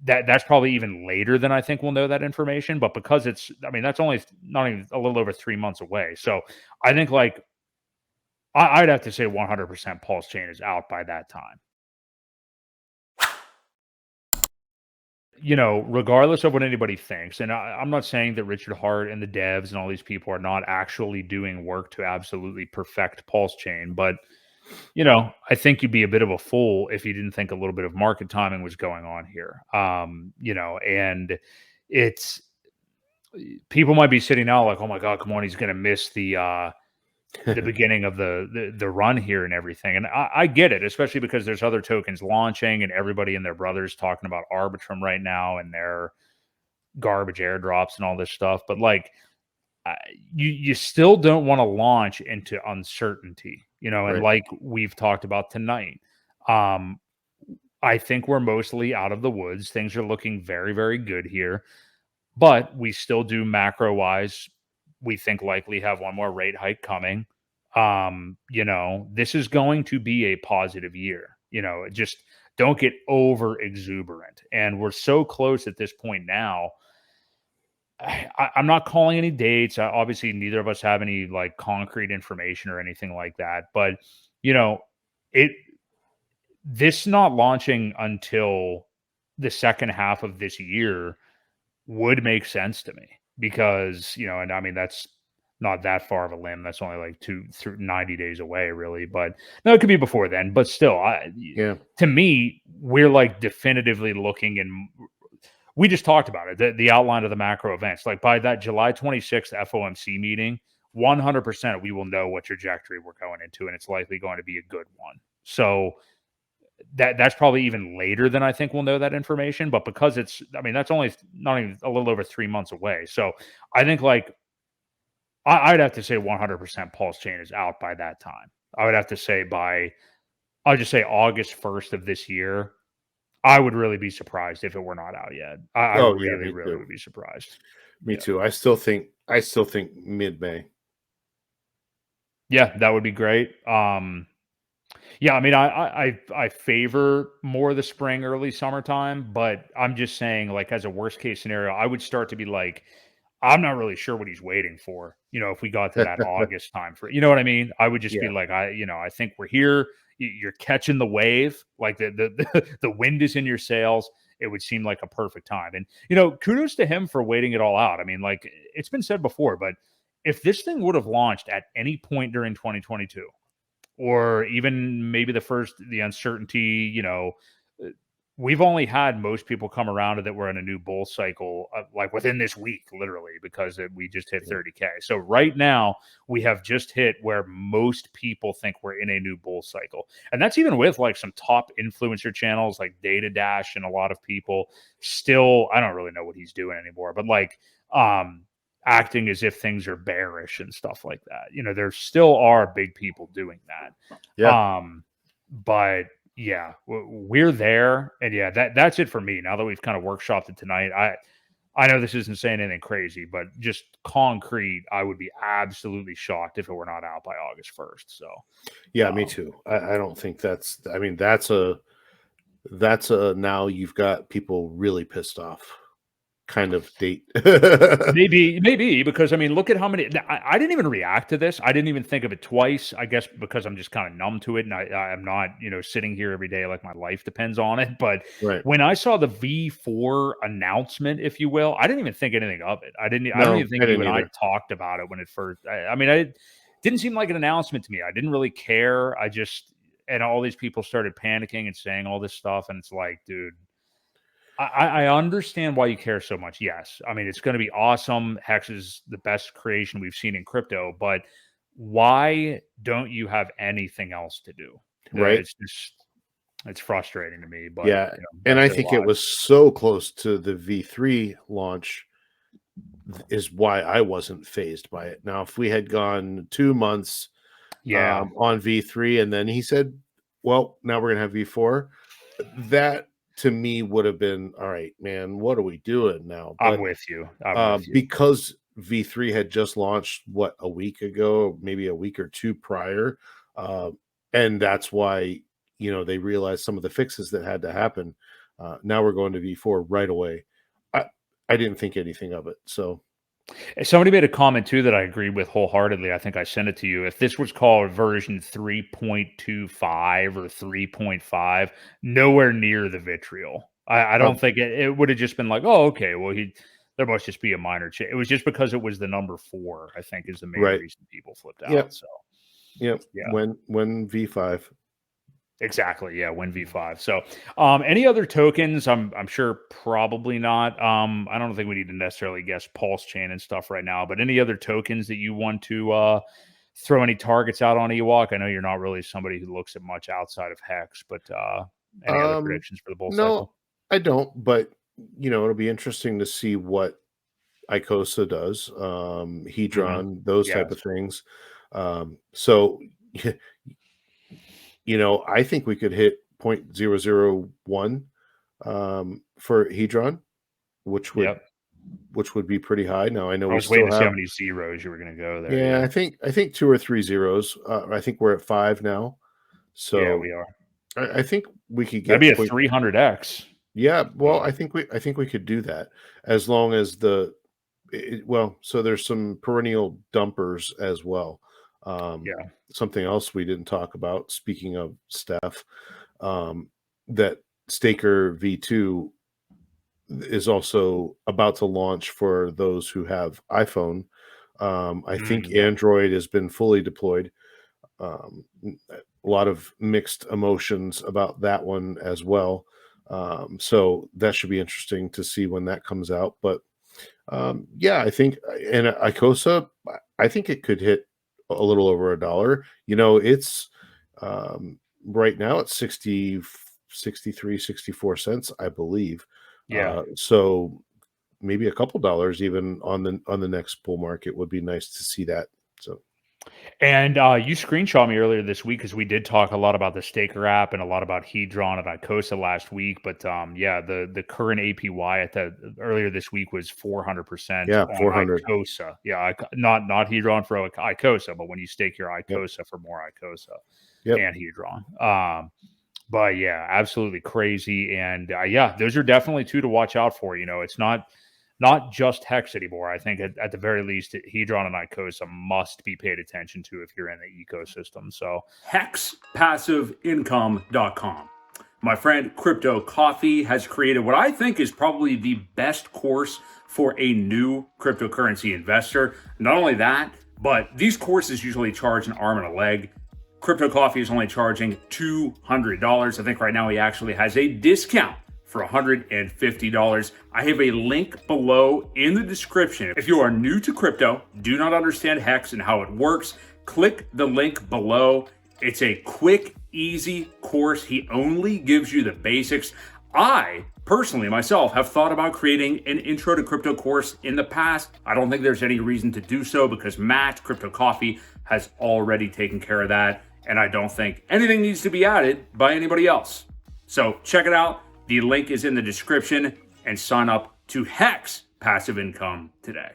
that's probably even later than I think we'll know that information. But because that's only not even a little over 3 months away. So I think like I'd have to say 100% PulseChain is out by that time. Regardless of what anybody thinks, and I'm not saying that Richard Hart and the devs and all these people are not actually doing work to absolutely perfect PulseChain, but I think you'd be a bit of a fool if you didn't think a little bit of market timing was going on here. And it's people might be sitting out like, oh my God, come on, he's going to miss the beginning of the run here and everything. And I get it, especially because there's other tokens launching and everybody and their brothers talking about Arbitrum right now and their garbage airdrops and all this stuff. But like, you still don't want to launch into uncertainty, and Right. like we've talked about tonight. I think we're mostly out of the woods. Things are looking very, very good here, but we still do macro wise. We think likely have one more rate hike coming. This is going to be a positive year. Just don't get over exuberant. And we're so close at this point now. I'm not calling any dates. Obviously, neither of us have any like concrete information or anything like that. But it this not launching until the second half of this year would make sense to me because and I mean that's not that far of a limb. That's only like 90 days away, really. But no, it could be before then. But still, to me, we're like definitively looking in. We just talked about it, the outline of the macro events. Like by that July 26th FOMC meeting, 100% we will know what trajectory we're going into, and it's likely going to be a good one. So that's probably even later than I think we'll know that information. But because that's only not even a little over 3 months away. So I think like I'd have to say 100% PulseChain is out by that time. I would have to say I'll just say August 1st of this year. I would really be surprised if it were not out yet. I really would be surprised. Me too. I still think mid-May. Yeah, that would be great. Yeah, I mean, I favor more the spring, early summertime, but I'm just saying, like, as a worst case scenario, I would start to be like, I'm not really sure what he's waiting for. If we got to that August time for, you know what I mean? I would just be like, I think we're here. You're catching the wave, like the wind is in your sails. It would seem like a perfect time. And kudos to him for waiting it all out. I mean, like it's been said before, but if this thing would have launched at any point during 2022, or even maybe the uncertainty, we've only had most people come around to that we're in a new bull cycle like within this week, literally, because we just hit 30K. So right now we have just hit where most people think we're in a new bull cycle. And that's even with like some top influencer channels like Data Dash and a lot of people still, I don't really know what he's doing anymore, but like, acting as if things are bearish and stuff like that. There still are big people doing that. Yeah. But yeah, we're there. And yeah, that's it for me. Now that we've kind of workshopped it tonight, I know this isn't saying anything crazy, but just concrete, I would be absolutely shocked if it were not out by August 1st. So yeah, me too. I don't think that's a now you've got people really pissed off kind of date. maybe because I mean, look at how many. I didn't even react to this. I didn't even think of it twice. I guess because I'm just kind of numb to it, and I'm not sitting here every day like my life depends on it. But when I saw the V4 announcement, if you will, I didn't even think anything of it. I don't even think you and I talked about it when it first. I mean, it didn't seem like an announcement to me. I didn't really care. And all these people started panicking and saying all this stuff, and it's like, dude. I understand why you care so much. Yes. I mean, it's going to be awesome. Hex is the best creation we've seen in crypto, but why don't you have anything else to do? Right. It's frustrating to me, but yeah. And I think it was so close to the V3 launch is why I wasn't fazed by it. Now, if we had gone 2 months on V3 and then he said, well, now we're going to have V4, that to me would have been all right, man. What are we doing now? But, I'm with you. Because V3 had just launched a week ago, maybe a week or two prior, and that's why they realized some of the fixes that had to happen. Now we're going to V4 right away. I didn't think anything of it. So somebody made a comment too that I agreed with wholeheartedly. I think I sent it to you. If this was called version 3.25 or 3.5, nowhere near the vitriol. I don't think it would have just been like, oh, okay, well, there must just be a minor change. It was just because it was the number 4, I think, is the main reason people flipped out. Yep. So, yeah. When V5. Exactly. Yeah. Win V5. So, any other tokens? I'm sure probably not. I don't think we need to necessarily guess PulseChain and stuff right now, but any other tokens that you want to throw any targets out on Ewok? I know you're not really somebody who looks at much outside of Hex, but any other predictions for the bull cycle? I don't, but it'll be interesting to see what Icosa does, Hedron, those type of things. So I think we could hit 0.001 for Hedron, which would be pretty high. Now I know I was waiting to see how many zeros you were going to go there. Yeah, I think 2 or 3 zeros. I think we're at 5 now. So yeah, we are. I think we could get that'd be a 300x. Yeah, well, I think we could do that as long as so there's some perennial dumpers as well. Something else we didn't talk about, speaking of Steph, that Staker V2 is also about to launch for those who have iPhone. I think Android has been fully deployed. A lot of mixed emotions about that one as well. So that should be interesting to see when that comes out. But I think, and Icosa, I think it could hit a little over $1. It's right now it's 63, 64 cents, I believe. So maybe a couple dollars even on the next bull market would be nice to see that. So. And you screenshot me earlier this week because we did talk a lot about the Staker app and a lot about Hedron and Icosa last week. But the current APY earlier this week was 400%. Yeah, on 400. Icosa. Yeah, not Hedron for Icosa, but when you stake your Icosa for more Icosa and Hedron. But yeah, absolutely crazy. And those are definitely 2 to watch out for. It's not just Hex anymore. I think at the very least, Hedron and Icosa must be paid attention to if you're in the ecosystem. So HexPassiveIncome.com. My friend Crypto Coffee has created what I think is probably the best course for a new cryptocurrency investor. Not only that, but these courses usually charge an arm and a leg. Crypto Coffee is only charging $200. I think right now he actually has a discount for $150. I have a link below in the description. If you are new to crypto, do not understand Hex and how it works, click the link below. It's a quick, easy course. He only gives you the basics. I personally, myself, have thought about creating an intro to crypto course in the past. I don't think there's any reason to do so because Matt, Crypto Coffee, has already taken care of that. And I don't think anything needs to be added by anybody else. So check it out. The link is in the description and sign up to Hex Passive Income today.